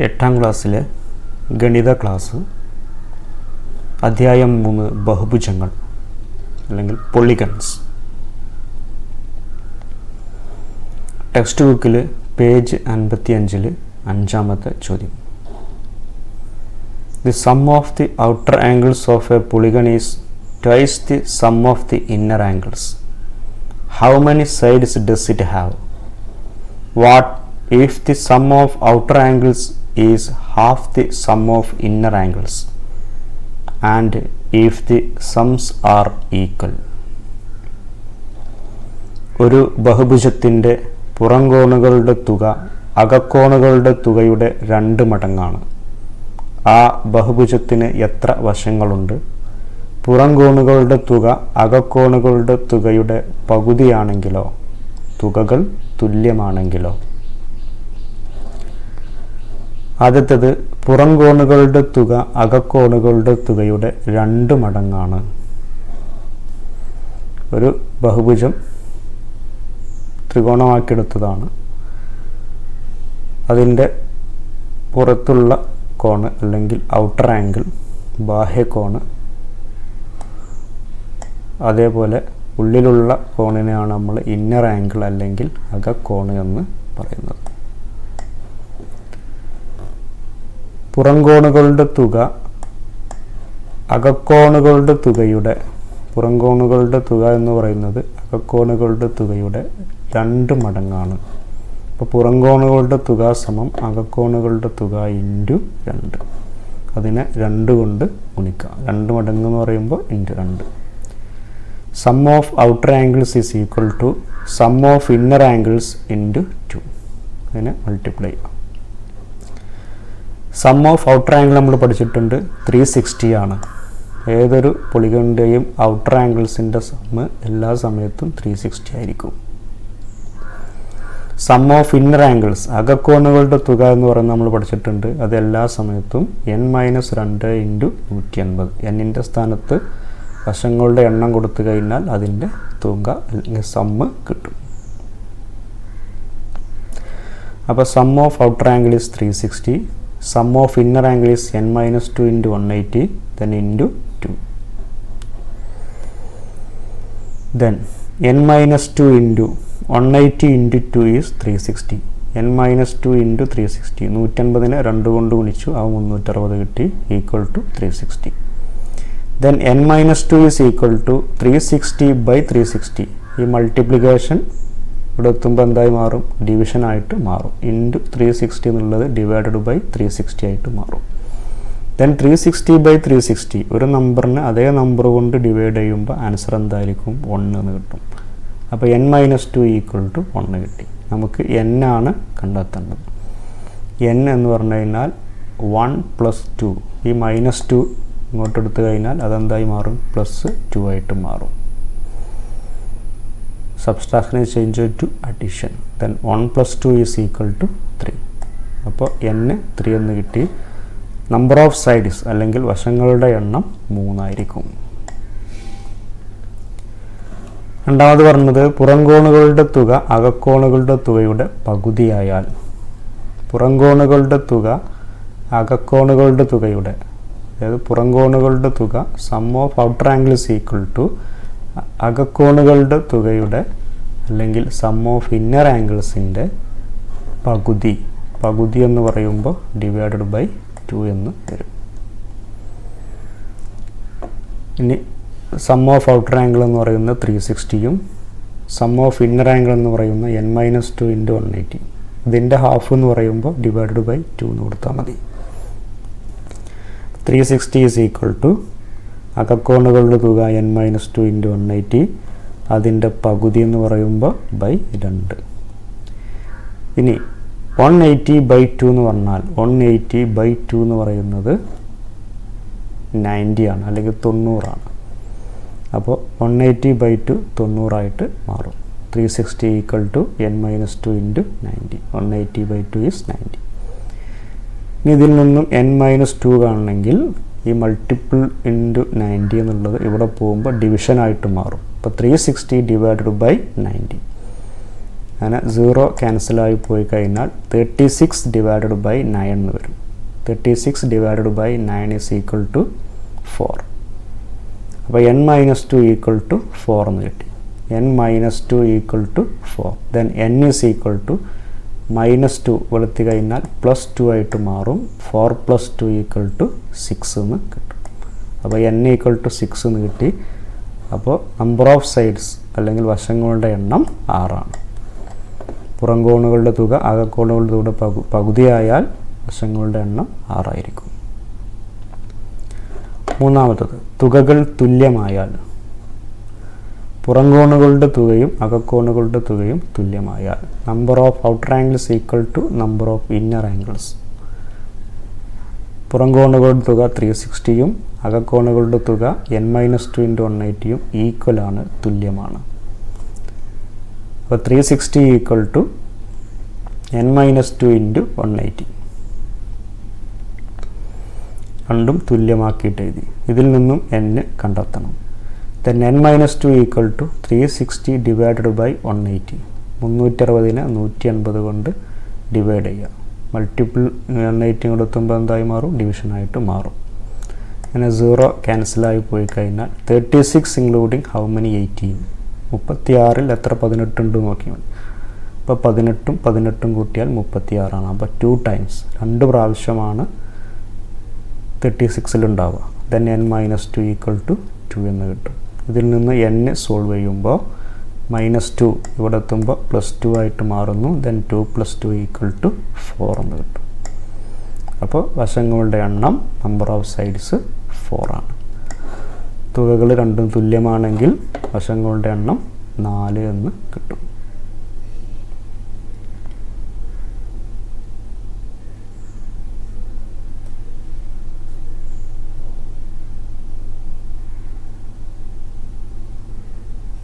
8ാം ക്ലാസ്സിലെ ഗണിത ക്ലാസ് അധ്യായം 3 ബഹുഭുജങ്ങൾ അല്ലെങ്കിൽ പൊളിഗൺസ്. ടെക്സ്റ്റ് ബുക്കിൽ പേജ് 55-ൽ 5ാമത്തെ ചോദ്യം. The sum of the outer angles of a polygon is twice the sum of the inner angles. How many sides does it have? What if the sum of outer angles is half the sum of inner angles, and if the sums are equal? ഒരു ബഹുഭുജത്തിൻ്റെ പുറംകോണുകളുടെ തുക അകക്കോണുകളുടെ തുകയുടെ 2 മടങ്ങാണ്. ആ ബഹുഭുജത്തിന് എത്ര വശങ്ങളുണ്ട്? പുറംകോണുകളുടെ തുക അകക്കോണുകളുടെ തുകയുടെ പകുതിയാണെങ്കിലോ തുകകൾ തുല്യമാണെങ്കിലോ? ആദ്യത്തേത്, പുറംകോണുകളുടെ തുക അകക്കോണുകളുടെ തുകയുടെ 2 മടങ്ങാണ്. ഒരു ബഹുഭുജം ത്രികോണമാക്കിയെടുത്തതാണ്. അതിൻ്റെ പുറത്തുള്ള കോണ് അല്ലെങ്കിൽ ഔട്ടർ ആംഗിൾ ബാഹ്യകോണ്, അതേപോലെ ഉള്ളിലുള്ള കോണിനെയാണ് നമ്മൾ ഇന്നർ ആംഗിൾ അല്ലെങ്കിൽ അകക്കോണ് എന്ന് പറയുന്നത്. പുറംകോണുകളുടെ തുക അകക്കോണുകളുടെ തുകയുടെ പുറംകോണുകളുടെ തുക എന്ന് പറയുന്നത് അകക്കോണുകളുടെ തുകയുടെ 2 മടങ്ങാണ്. അപ്പോൾ പുറംകോണുകളുടെ തുക സമം അകക്കോണുകളുടെ തുക ഇൻറ്റു 2. അതിനെ 2 കൊണ്ട് ഗുണിക്കാം. 2 മടങ്ങ് എന്ന് പറയുമ്പോൾ into 2. Sum of outer angles is equal to sum of inner angles into 2. അതിനെ മൾട്ടിപ്ലൈ ചെയ്യാം. സം ഓഫ് ഔട്ടർ ആംഗിൾ നമ്മൾ പഠിച്ചിട്ടുണ്ട്, 360 ആണ്. ഏതൊരു പൊളിഗണിൻ്റെയും ഔട്ടർ ആംഗിൾസിൻ്റെ സമ്മ് എല്ലാ സമയത്തും 360 ആയിരിക്കും. സം ഓഫ് ഇന്നർ ആംഗിൾസ് അകക്കോണുകളുടെ തുക എന്ന് പറയുന്നത് നമ്മൾ പഠിച്ചിട്ടുണ്ട്, അത് എല്ലാ സമയത്തും n-2 ഇൻറ്റു 180. എന്നിൻ്റെ സ്ഥാനത്ത് വശങ്ങളുടെ എണ്ണം കൊടുത്തു കഴിഞ്ഞാൽ അതിൻ്റെ തുക അല്ലെങ്കിൽ സമ്മ് കിട്ടും. അപ്പോൾ sum of outer angle is 360. Sum of inner angle is n-2 into 180, then into 2. Then n-2 into 180 into 2 is 360. n-2 into 360. 180-നെ 2 കൊണ്ട് ഗുണിച്ചു, അത് 360 കിട്ടി, equal to 360. Then n-2 is equal to 360 by 360. ഈ മൾട്ടിപ്ലിക്കേഷൻ ഇവിടെ എത്തുമ്പോൾ എന്തായി മാറും? ഡിവിഷൻ ആയിട്ട് മാറും. ഇൻറ്റു 360 എന്നുള്ളത് ഡിവൈഡഡ് ബൈ 360 ആയിട്ട് മാറും. ദെൻ 360 by 360 ഒരു നമ്പറിന് അതേ നമ്പർ കൊണ്ട് ഡിവൈഡ് ചെയ്യുമ്പോൾ ആൻസർ എന്തായിരിക്കും? 1 എന്ന് കിട്ടും. അപ്പോൾ n-2 ഈക്വൽ ടു 1 കിട്ടി. നമുക്ക് n ആണ് കണ്ടെത്തേണ്ടത്. n എന്ന് പറഞ്ഞു കഴിഞ്ഞാൽ 1 + 2. ഈ -2 ഇങ്ങോട്ട് എടുത്തു കഴിഞ്ഞാൽ അതെന്തായി മാറും? +2 ആയിട്ട് മാറും. Subtraction is changed to addition. Then 1 + 2 is equal to 3. അപ്പോൾ n 3 എന്ന് കിട്ടി. നമ്പർ ഓഫ് സൈഡ്സ് അല്ലെങ്കിൽ വശങ്ങളുടെ എണ്ണം 3 ആയിരിക്കും. രണ്ടാമത് പറഞ്ഞത്, പുറംകോണുകളുടെ തുക അകക്കോണുകളുടെ തുകയുടെ പകുതിയായാൽ. പുറംകോണുകളുടെ തുക അകക്കോണുകളുടെ തുകയുടെ, അതായത് പുറംകോണുകളുടെ തുക sum of outer angle is equal to അകക്കോണുകളുടെ തുകയുടെ അല്ലെങ്കിൽ സം ഓഫ് ഇന്നർ ആംഗിൾസിൻ്റെ പകുതി എന്ന് പറയുമ്പോൾ ഡിവൈഡഡ് ബൈ 2 എന്ന് വരും. ഇനി സം ഓഫ് ഔട്ടർ ആംഗിൾ എന്ന് പറയുന്നത് 360-യും സം ഓഫ് ഇന്നർ ആംഗിൾ എന്ന് പറയുന്ന n-2 ഇൻറ്റു 180. ഇതിൻ്റെ ഹാഫ് എന്ന് പറയുമ്പോൾ ഡിവൈഡഡ് ബൈ 2 എന്ന് കൊടുത്താൽ മതി. 360 ഈസ് ഈക്വൽ ടു അകക്കോണുകളുടെ തുക n-2 ഇൻറ്റു 180, അതിൻ്റെ പകുതി എന്ന് പറയുമ്പോൾ ബൈ 2. ഇനി 180 by 2 എന്ന് പറഞ്ഞാൽ 180 by 2 എന്ന് പറയുന്നത് 90 ആണ് അല്ലെങ്കിൽ 90 ആണ്. അപ്പോൾ 180 by 2 90 മാറും. 360 equal to n-2 into 90. 180 by 2 is 90. ഇനി ഇതിൽ നിന്നും n-2 കാണണമെങ്കിൽ ഈ മൾട്ടിപ്പിൾ ഇൻറ്റു 90 എന്നുള്ളത് ഇവിടെ പോകുമ്പോൾ ഡിവിഷൻ ആയിട്ട് മാറും. അപ്പോൾ 360 ഡിവൈഡഡ് ബൈ 90. അങ്ങനെ 0 ക്യാൻസലായി പോയി കഴിഞ്ഞാൽ 36 ഡിവൈഡഡ് ബൈ 9 എന്ന് വരും. 36 divided by 9 is equal to 4. അപ്പോൾ n മൈനസ് 2 ഈക്വൽ ടു 4 എന്ന് കിട്ടി. n minus 2 equal to 4. Then n is equal to minus 2 വെളുത്തി കഴിഞ്ഞാൽ പ്ലസ് 2 ആയിട്ട് മാറും. 4 പ്ലസ് 2 ഈക്വൽ ടു 6 എന്ന് കിട്ടും. അപ്പോൾ n ഈക്വൽ ടു 6 എന്ന് കിട്ടി. അപ്പോൾ നമ്പർ ഓഫ് സൈഡ്സ് അല്ലെങ്കിൽ വശങ്ങളുടെ എണ്ണം 6 ആണ്. പുറംകോണുകളുടെ തുക അകക്കോണുകളുടെ തുക പകുതിയായാൽ വശങ്ങളുടെ എണ്ണം 6 ആയിരിക്കും. മൂന്നാമത്തത് തുകകൾ തുല്യമായാൽ. പുറംകോണുകളുടെ തുകയും അകക്കോണുകളുടെ തുകയും തുല്യമായാൽ number of outer angles equal to number of inner angles. പുറംകോണുകളുടെ തുക 360യും അകക്കോണുകളുടെ തുക n-2 × 180യും ഈക്വലാണ്, തുല്യമാണ്. അപ്പോൾ 360 ഈക്വൽ ടു n-2 × 180 രണ്ടും തുല്യമാക്കിയിട്ട് എഴുതി. ഇതിൽ നിന്നും n കണ്ടെത്തണം. Then n-2 equal to 360 divided by 180. 360നെ 180 കൊണ്ട് ഡിവൈഡ് ചെയ്യുക. മൾട്ടിപ്പിൾ 180 കൊണ്ട് എത്തുമ്പോൾ എന്തായി മാറും? ഡിവിഷനായിട്ട് മാറും. അങ്ങനെ 0 ക്യാൻസലായി പോയി കഴിഞ്ഞാൽ 36 ഇൻക്ലൂഡിങ് ഹൗ മെനി 18. 36ൽ എത്ര 18 ഉണ്ട് നോക്കി മതി. അപ്പോൾ 18 കൂട്ടിയാൽ 36 ആണ്. അപ്പോൾ 2 ടൈംസ് 2 പ്രാവശ്യമാണ് 36ൽ ഉണ്ടാവുക. ദെൻ n-2 ഈക്വൽ ടു 2 എന്ന് കിട്ടും. ഇതിൽ നിന്ന് n സോൾവ് ചെയ്യുമ്പോൾ -2 ഇവിടെ എത്തുമ്പോൾ +2 ആയിട്ട് മാറുന്നു. ദെൻ 2 + 2 ഈക്വൽ ടു 4 എന്ന് കിട്ടും. അപ്പോൾ വശങ്ങളുടെ എണ്ണം നമ്പർ ഓഫ് സൈഡ്സ് 4 ആണ്. തുകകൾ രണ്ടും തുല്യമാണെങ്കിൽ വശങ്ങളുടെ എണ്ണം 4 എന്ന് കിട്ടും.